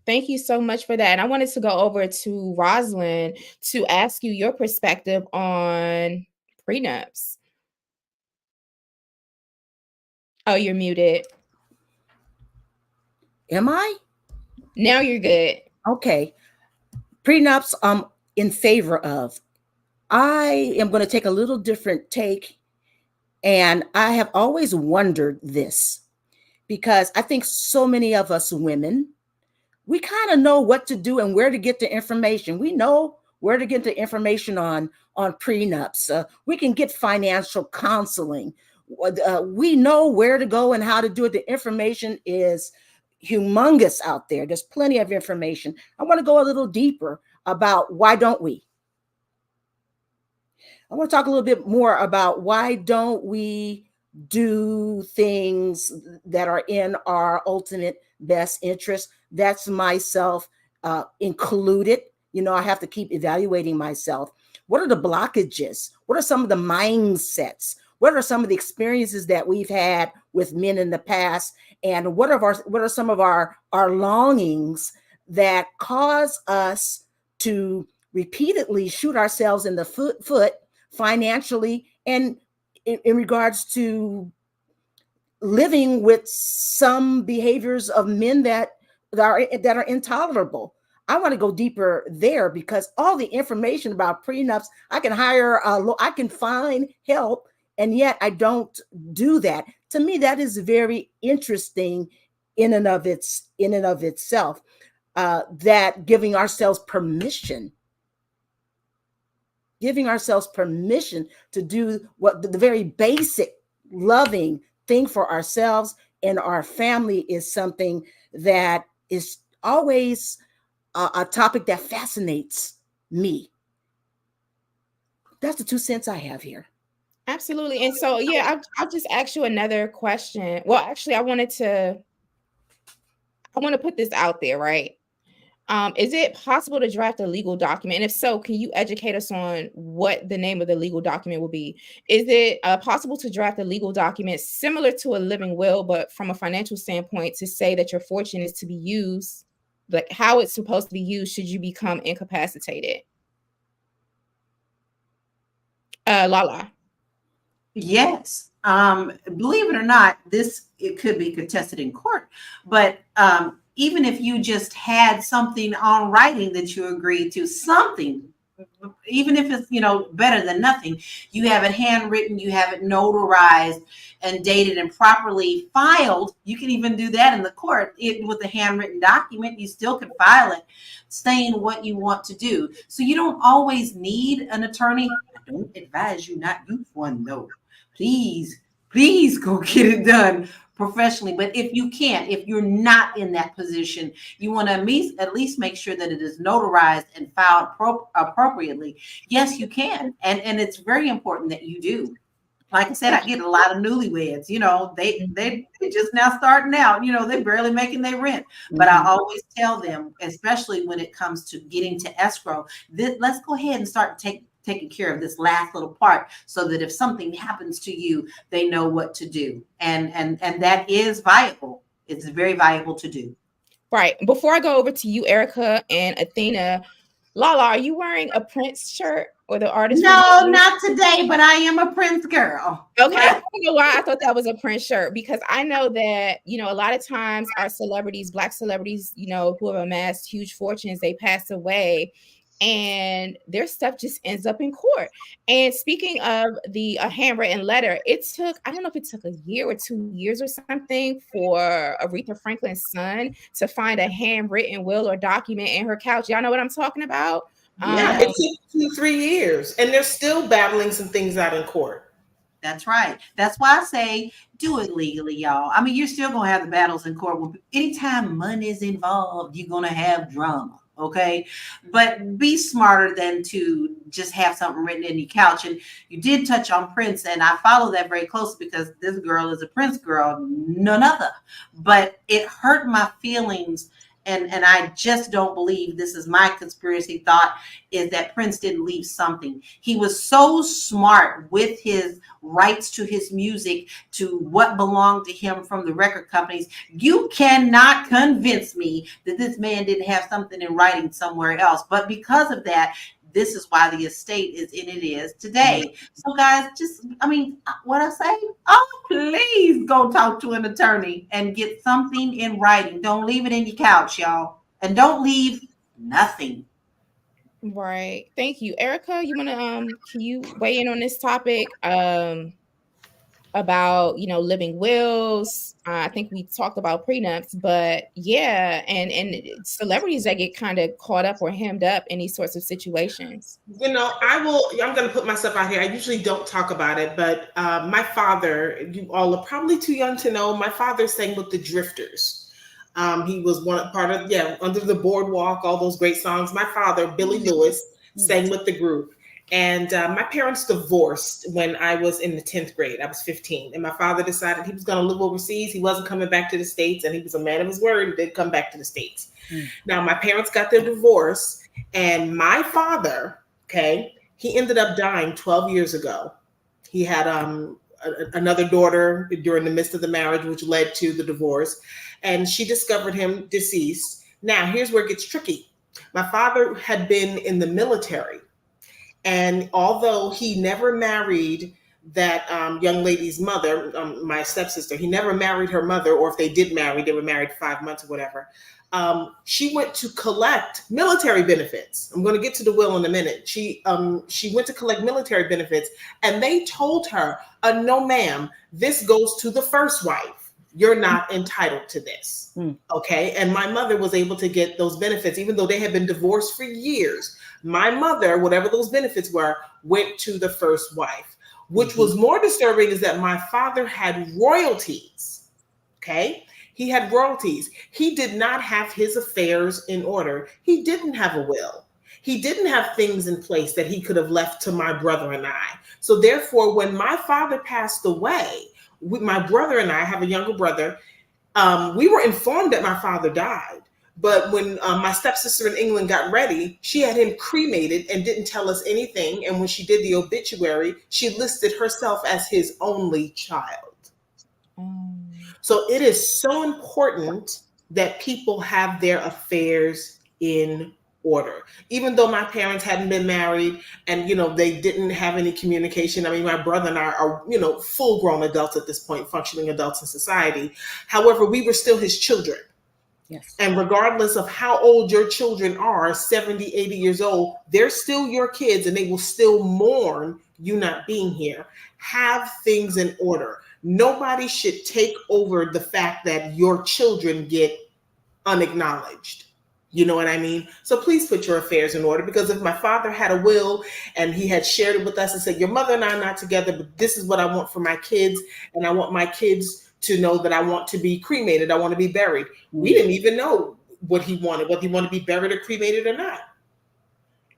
Thank you so much for that. And I wanted to go over to Rosalind to ask you your perspective on prenups. Oh, you're muted.
Am I?
Now you're good.
Okay. Prenups, I'm in favor of. I am going to take a little different take. And I have always wondered this, because I think so many of us women, we kind of know what to do and where to get the information. We know where to get the information on prenups. We can get financial counseling. We know where to go and how to do it. The information is humongous out there. There's plenty of information. I want to go a little deeper about why don't we? I want to talk a little bit more about why don't we do things that are in our ultimate best interest. That's myself included. I have to keep evaluating myself. What are the blockages? What are some of the mindsets? What are some of the experiences that we've had with men in the past? And what are some of our longings that cause us to repeatedly shoot ourselves in the foot financially, and in regards to living with some behaviors of men that are intolerable? I want to go deeper there, because all the information about prenups, I can find help, and yet I don't do that. To me, that is very interesting in and of itself. That giving ourselves permission to do what the very basic loving thing for ourselves and our family is something that is always a topic that fascinates me. That's the 2 cents I have here.
Absolutely. And so, I'll just ask you another question. Well, actually, I want to put this out there, right? Is it possible to draft a legal document? And if so, can you educate us on what the name of the legal document will be? Is it possible to draft a legal document similar to a living will, but from a financial standpoint, to say that your fortune is to be used, like how it's supposed to be used should you become incapacitated? Lala.
Yes. Believe it or not, it could be contested in court, but even if you just had something on writing that you agreed to, something, even if it's, better than nothing, you have it handwritten, you have it notarized and dated and properly filed. You can even do that in the court with a handwritten document. You still can file it saying what you want to do. So you don't always need an attorney. I don't advise you not use one though. Please go get it done professionally. But if you're not in that position, you want to at least make sure that it is notarized and filed appropriately. Yes, you can. And it's very important that you do. Like I said, I get a lot of newlyweds, they just now starting out, they're barely making their rent. But I always tell them, especially when it comes to getting to escrow, let's go ahead and start taking care of this last little part, so that if something happens to you, they know what to do. And that is viable. It's very viable to do.
Right. Before I go over to you, Erica and Athena, Lala, are you wearing a Prince shirt or the artist?
No, not today, but I am a Prince girl.
Okay. I don't know why I thought that was a Prince shirt, because I know that, a lot of times our celebrities, Black celebrities, who have amassed huge fortunes, they pass away and their stuff just ends up in court. And speaking of the handwritten letter, it took, I don't know if it took a year or 2 years or something for Aretha Franklin's son to find a handwritten will or document in her couch. Y'all know what I'm talking about?
Yeah, it took 2-3 years, and they're still battling some things out in court.
That's right. That's why I say do it legally, y'all. I mean, you're still going to have the battles in court. Anytime money is involved, you're going to have drama. Okay. But be smarter than to just have something written in your couch. And you did touch on Prince, and I follow that very closely because this girl is a Prince girl, none other. But it hurt my feelings. And I just don't believe, this is my conspiracy thought, is that Prince didn't leave something. He was so smart with his rights to his music, to what belonged to him from the record companies. You cannot convince me that this man didn't have something in writing somewhere else. But because of that, this is why the estate is in it is today. So guys, what I say, please go talk to an attorney and get something in writing. Don't leave it in your couch, y'all. And don't leave nothing.
Right. Thank you. Erica, you want to, can you weigh in on this topic? About living wills. I think we talked about prenups, but yeah, and celebrities that get kind of caught up or hemmed up in these sorts of situations.
I'm going to put myself out here. I usually don't talk about it, but my father, you all are probably too young to know, my father sang with the Drifters. He was part of Under the Boardwalk, all those great songs. My father, Billy Lewis, sang with the group. And my parents divorced when I was in the 10th grade. I was 15. And my father decided he was going to live overseas. He wasn't coming back to the States. And he was a man of his word. He did come back to the States. Now, my parents got their divorce. And my father, he ended up dying 12 years ago. He had another daughter during the midst of the marriage, which led to the divorce. And she discovered him deceased. Now, here's where it gets tricky. My father had been in the military. And although he never married that young lady's mother, my stepsister, he never married her mother, or if they did marry, they were married 5 months or whatever. She went to collect military benefits. I'm going to get to the will in a minute. She went to collect military benefits, and they told her, no, ma'am, this goes to the first wife. You're not entitled to this. Okay. And my mother was able to get those benefits, even though they had been divorced for years. My mother, whatever those benefits were, went to the first wife. Which was more disturbing is that my father had royalties. Okay. He had royalties. He did not have his affairs in order. He didn't have a will. He didn't have things in place that he could have left to my brother and I. So therefore, when my father passed away, my brother and I have a younger brother. We were informed that my father died, But when my stepsister in England got ready, she had him cremated and didn't tell us anything. And when she did the obituary, she listed herself as his only child. So it is so important that people have their affairs in order. Even though my parents hadn't been married and, they didn't have any communication. I mean, my brother and I are, full grown adults at this point, functioning adults in society. However, we were still his children.
Yes.
And regardless of how old your children are, 70, 80 years old, they're still your kids and they will still mourn you not being here. Have things in order. Nobody should take over the fact that your children get unacknowledged. You know what I mean? So please put your affairs in order, because if my father had a will and he had shared it with us and said, your mother and I are not together, but this is what I want for my kids, and I want my kids to know that I want to be cremated, I want to be buried. We didn't even know what he wanted, whether he wanted to be buried or cremated or not.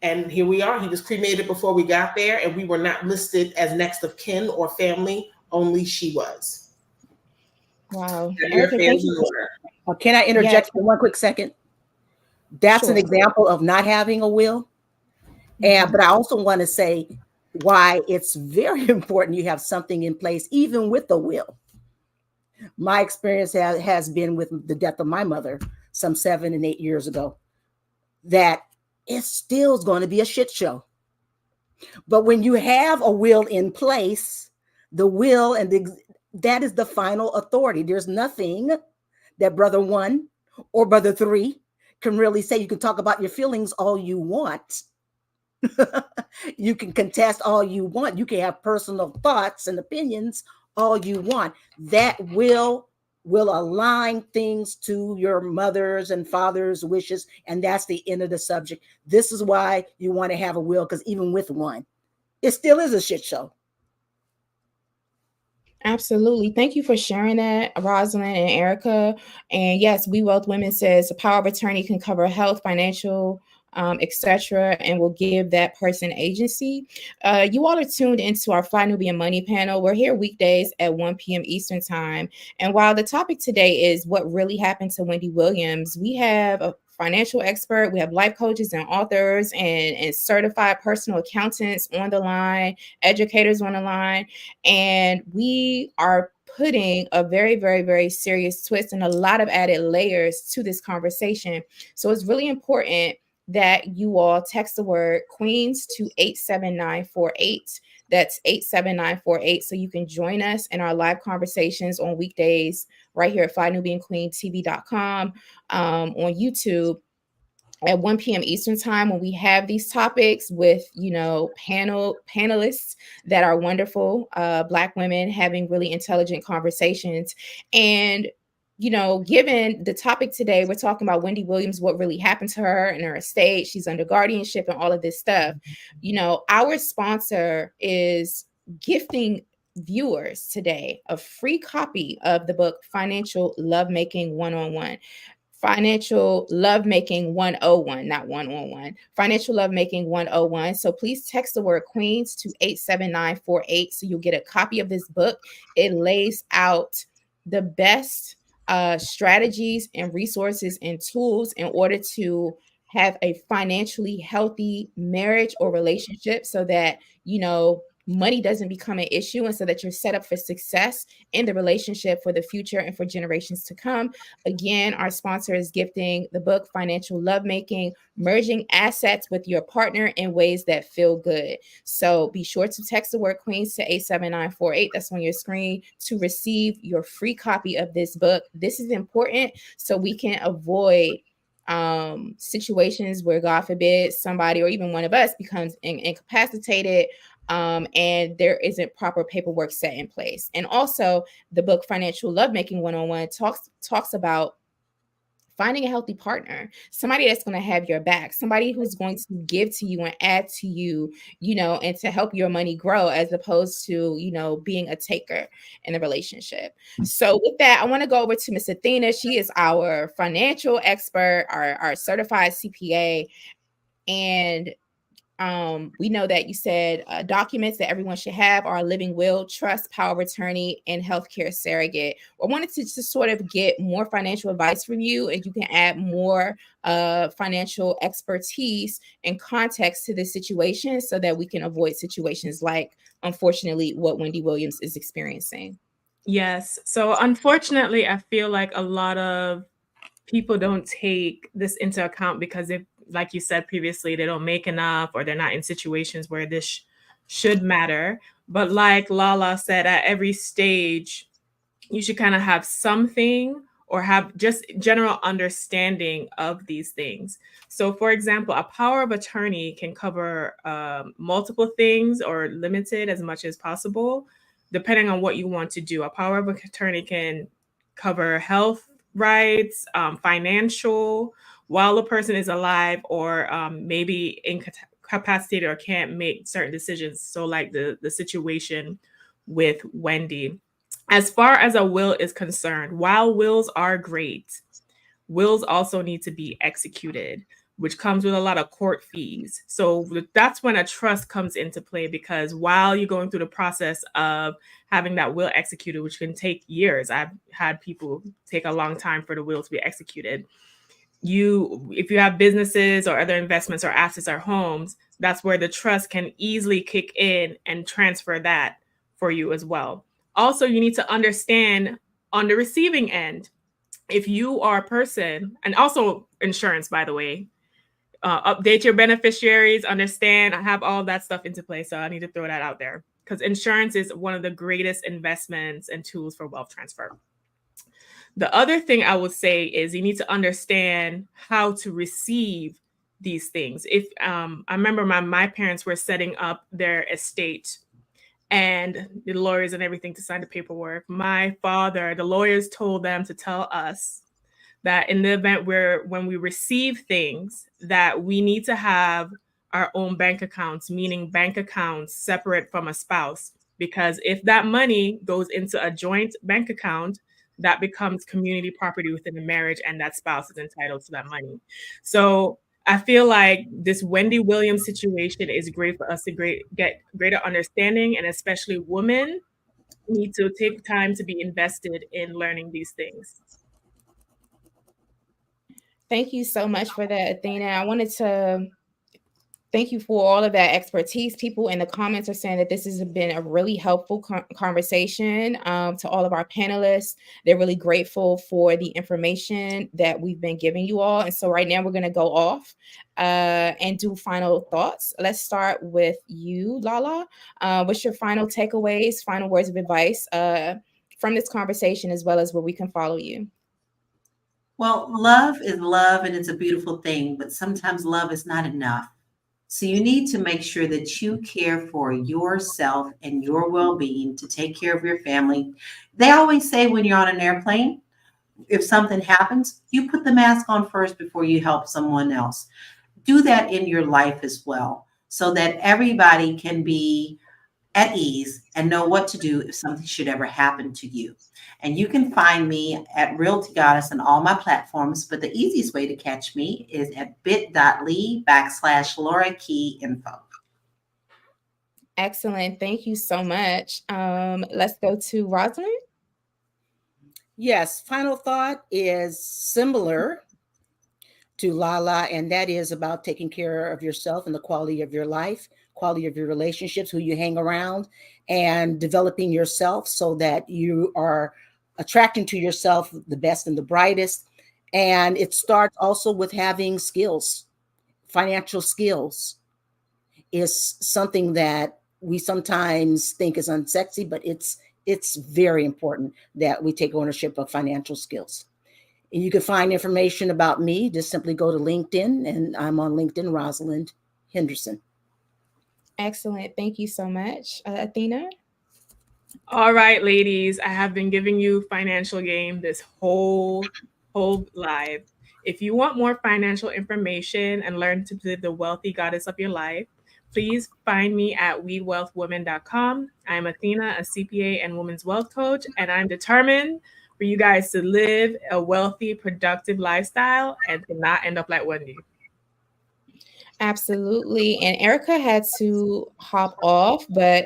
And here we are. He was cremated before we got there, and we were not listed as next of kin or family. Only she was.
Wow.
Erica,
can I interject for one quick second? That's an example of not having a will. But I also want to say why it's very important you have something in place, even with a will. My experience has been with the death of my mother some 7 and 8 years ago, that it still is going to be a shit show. But when you have a will in place, the will that is the final authority. There's nothing that brother 1 or brother 3 can really say. You can talk about your feelings all you want. You can contest all you want. You can have personal thoughts and opinions all you want. That will align things to your mother's and father's wishes. And that's the end of the subject. This is why you want to have a will, because even with one, it still is a shit show.
Absolutely. Thank you for sharing that, Rosalind and Erica. And yes, We Wealth Women says a power of attorney can cover health, financial, etc., and will give that person agency. You all are tuned into our Fly Nubian Money panel. We're here weekdays at 1 p.m. Eastern time. And while the topic today is what really happened to Wendy Williams, we have a financial expert, we have life coaches and authors and certified personal accountants on the line, educators on the line, and we are putting a very, very, very serious twist and a lot of added layers to this conversation. So it's really important that you all text the word Queens to 87948. That's 87948. So you can join us in our live conversations on weekdays right here at FlyNubianQueenTV.com, on YouTube at 1 p.m. Eastern time, when we have these topics with, panelists that are wonderful, Black women having really intelligent conversations. And given the topic today, we're talking about Wendy Williams, what really happened to her and her estate. She's under guardianship and all of this stuff. Our sponsor is gifting viewers today a free copy of the book Financial Lovemaking 101. Financial Lovemaking 101, not 111. Financial Lovemaking 101. So please text the word Queens to 87948 so you'll get a copy of this book. It lays out the best strategies and resources and tools in order to have a financially healthy marriage or relationship, so that money doesn't become an issue, and so that you're set up for success in the relationship for the future and for generations to come. Again, our sponsor is gifting the book Financial Lovemaking, Merging Assets with Your Partner in Ways That Feel Good. So be sure to text the word Queens to 87948. That's on your screen to receive your free copy of this book. This is important so we can avoid situations where, God forbid, somebody or even one of us becomes incapacitated, and there isn't proper paperwork set in place. And also the book Financial Lovemaking 101 talks about finding a healthy partner, somebody that's going to have your back, somebody who's going to give to you and add to you, and to help your money grow, as opposed to, being a taker in a relationship. So with that, I want to go over to Miss Athena. She is our financial expert, our certified CPA. And We know that you said documents that everyone should have are a living will, trust, power of attorney, and healthcare surrogate. I wanted to just sort of get more financial advice from you, and you can add more financial expertise and context to this situation so that we can avoid situations like, unfortunately, what Wendy Williams is experiencing.
Yes. So unfortunately, I feel like a lot of people don't take this into account because if, like you said previously, they don't make enough or they're not in situations where this should matter. But like Lala said, at every stage, you should kind of have something or have just general understanding of these things. So, for example, a power of attorney can cover multiple things or limited as much as possible, depending on what you want to do. A power of attorney can cover health rights, financial, while the person is alive or maybe incapacitated or can't make certain decisions. So, like the situation with Wendy. As far as a will is concerned, while wills are great, wills also need to be executed, which comes with a lot of court fees. So that's when a trust comes into play because while you're going through the process of having that will executed, which can take years, I've had people take a long time for the will to be executed. If you have businesses or other investments or assets or homes, that's where the trust can easily kick in and transfer that for you as well. Also, you need to understand on the receiving end, if you are a person, and also insurance, by the way, update your beneficiaries, understand, I have all that stuff into play. So I need to throw that out there because insurance is one of the greatest investments and tools for wealth transfer. The other thing I would say is you need to understand how to receive these things. If I remember my parents were setting up their estate and the lawyers and everything to sign the paperwork. My father, the lawyers told them to tell us that in the event when we receive things, that we need to have our own bank accounts, meaning bank accounts separate from a spouse. Because if that money goes into a joint bank account, that becomes community property within the marriage, and that spouse is entitled to that money. So I feel like this Wendy Williams situation is great for us to get greater understanding, and especially women need to take time to be invested in learning these things.
Thank you so much for that, Athena. I wanted to thank you for all of that expertise. People in the comments are saying that this has been a really helpful conversation to all of our panelists. They're really grateful for the information that we've been giving you all. And so right now we're going to go off and do final thoughts. Let's start with you, Lala. What's your final takeaways, final words of advice from this conversation, as well as where we can follow you?
Well, love is love and it's a beautiful thing, but sometimes love is not enough. So you need to make sure that you care for yourself and your well-being to take care of your family. They always say when you're on an airplane, if something happens, you put the mask on first before you help someone else. Do that in your life as well so that everybody can be at ease and know what to do if something should ever happen to you. And you can find me at Realty Goddess on all my platforms, but the easiest way to catch me is at bit.ly/Laura Key Info.
Excellent. Thank you so much. Let's go to Rosalind.
Yes, final thought is similar to Lala, and that is about taking care of yourself and the quality of your life, quality of your relationships, who you hang around, and developing yourself so that you are attracting to yourself the best and the brightest. And it starts also with having skills. Financial skills is something that we sometimes think is unsexy, but it's very important that we take ownership of financial skills. And you can find information about me. Just simply go to LinkedIn, and I'm on LinkedIn, Rosalind Henderson.
Excellent. Thank you so much. Athena?
All right, ladies, I have been giving you financial game this whole live. If you want more financial information and learn to live the wealthy goddess of your life, please find me at wewealthwomen.com. I'm Athena, a CPA and women's wealth coach, and I'm determined for you guys to live a wealthy, productive lifestyle and to not end up like Wendy.
Absolutely. And Erica had to hop off, but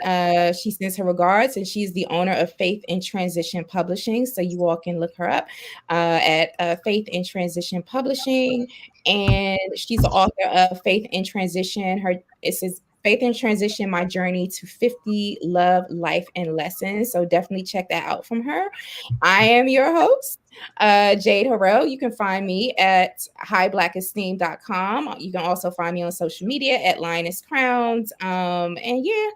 she sends her regards, and she's the owner of Faith in Transition Publishing. So you all can look her up at Faith in Transition Publishing. And she's the author of Faith in Transition. It says Faith in Transition, My Journey to 50 Love, Life, and Lessons. So definitely check that out from her. I am your host, Jade Harrell. You can find me at highblackesteem.com. You can also find me on social media at Lioness Crowns. And yeah,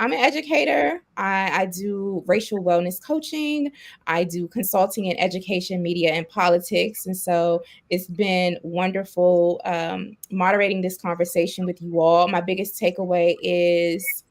I'm an educator. I do racial wellness coaching. I do consulting in education, media, and politics. And so it's been wonderful moderating this conversation with you all. My biggest takeaway is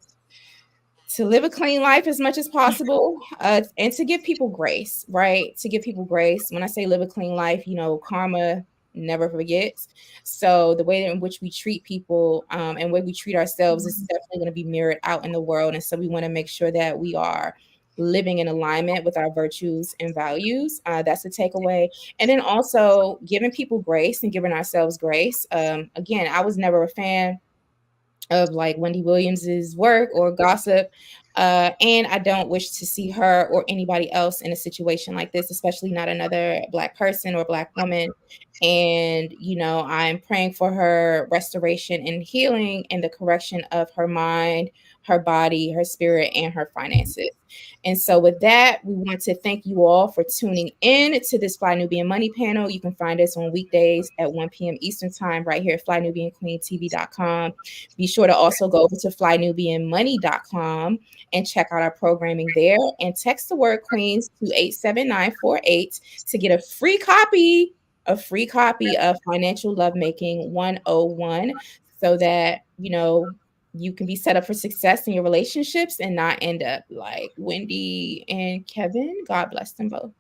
to live a clean life as much as possible, and to give people grace, right? To give people grace. When I say live a clean life, karma never forgets. So the way in which we treat people and way we treat ourselves is definitely going to be mirrored out in the world. And so we want to make sure that we are living in alignment with our virtues and values. That's a takeaway. And then also giving people grace and giving ourselves grace. Again, I was never a fan of like Wendy Williams's work or gossip. And I don't wish to see her or anybody else in a situation like this, especially not another Black person or Black woman. And, I'm praying for her restoration and healing and the correction of her mind, her body, her spirit, and her finances. And so with that, we want to thank you all for tuning in to this Fly Nubian Money panel. You can find us on weekdays at 1 p.m. Eastern time right here at flynubianqueentv.com. Be sure to also go over to flynubianmoney.com and check out our programming there, and text the word Queens to 87948 to get a free copy of Financial Lovemaking 101, so that you can be set up for success in your relationships and not end up like Wendy and Kevin. God bless them both.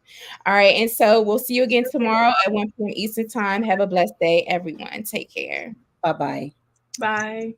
All right, and so we'll see you again tomorrow at 1 p.m. Eastern time. Have a blessed day, everyone. Take care.
Bye-bye.
Bye.